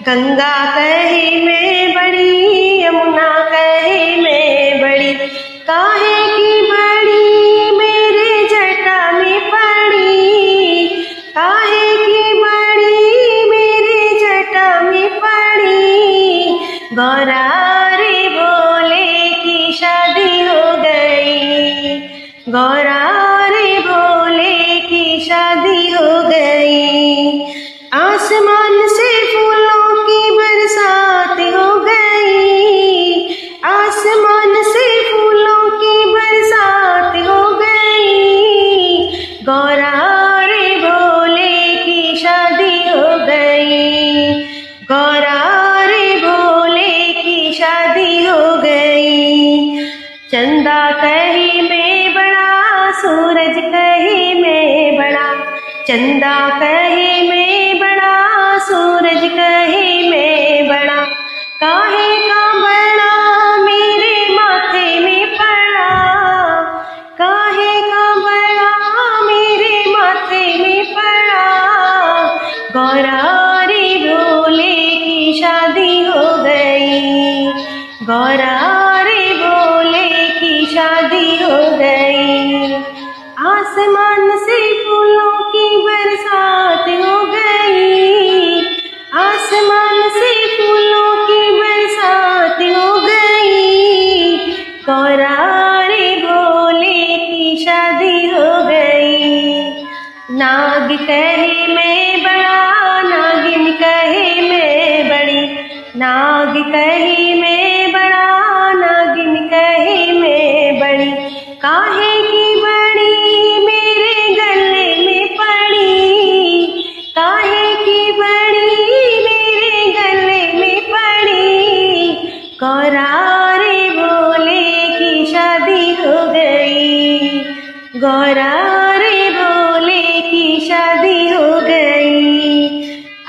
गंगा कहे मैं बड़ी, यमुना कहे मैं बड़ी, काहे की बड़ी मेरे जटा में पड़ी, काहे की बड़ी मेरे जटा में पड़ी। गौरा रे भोले की शादी हो गई, गौरा रे भोले की शादी हो गई। आसमान से फूलों की बरसात हो गई, आसमान से फूलों की बरसात हो गई। गौरा रे भोले की शादी हो गई, गौरा रे भोले की शादी हो गई। चंदा कहे मैं बड़ा, सूरज कहे मैं बड़ा, चंदा कहे मैं बड़ा, सूरज कहे मैं बड़ा, काहे का बड़ा मेरे माथे में पड़ा, काहे का बड़ा मेरे माथे में पड़ा। गौरा रे भोले की शादी हो गई, गौरा रे भोले की शादी हो गई। आसमान से फूलों की बरसात हो गई, आसमान से फूलों की बरसात हो गई। गौरा रे भोले की शादी हो गई। नाग कहे मैं बड़ा, नागिन कहे मैं बड़ी, नाग कहे मैं बड़ा, नागिन कहे मैं बड़ी, काहे की बड़ी मेरे गले में पड़ी, काहे की बड़ी मेरे गले में पड़ी। गौरा रे भोले की शादी हो गई, गौरा रे भोले की शादी हो गई।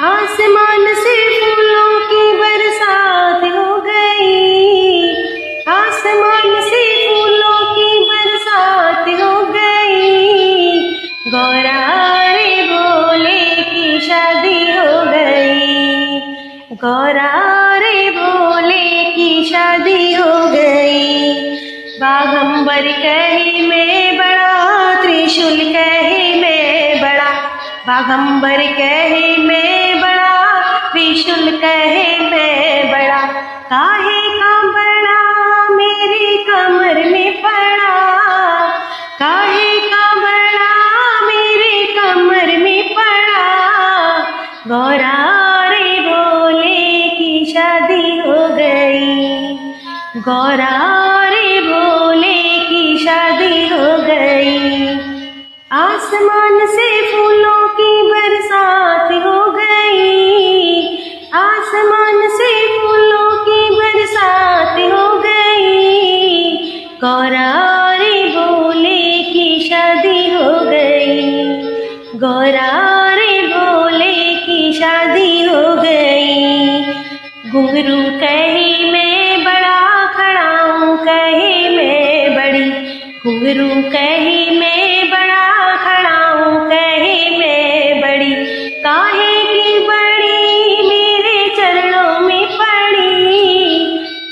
आसमान से फूलों की बरसात हो गई, आसमान से फूलों की बरसात हो गई। गौरा रे भोले की शादी हो गई, गौरा रे भोले की शादी हो गई। बाघंबर कहे मैं बड़ा, त्रिशूल कहे मैं बड़ा, बाघंबर कहे मैं बड़ा, त्रिशूल कहे मैं बड़ा, काहे का बड़ा मेरी कमर में पड़ा, काहे का बड़ा मेरे कमर में पड़ा। गौरा रे भोले की शादी हो गई, गौरा रे भोले की शादी हो गई। आसमान से फूलों की बरसात हो गई, आसमान से फूलों की बरसात हो गई। गौरा रे भोले की शादी हो गई, गौरा रे भोले की शादी हो गई। घुंघरू कहे मैं बड़ा, खड़ाऊं कहे मैं बड़ी, घुंघरू कहे मैं बड़ा, खड़ाऊं कहे मैं बड़ी, काहे की बड़ी मेरे चरणों में पड़ी,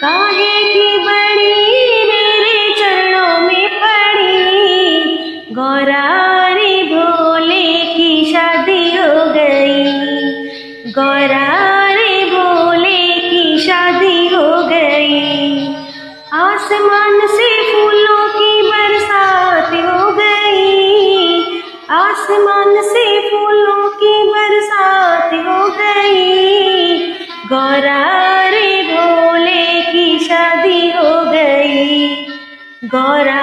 काहे की बड़ी मेरे चरणों में पड़ी। गौरा रे भोले की शादी हो गई, गौरा रे भोले की शादी हो गई। आसमान से फूलों की बरसात हो गई, आसमान से फूलों की बरसात हो गई। गौरा रे भोले की शादी हो गई, गौरा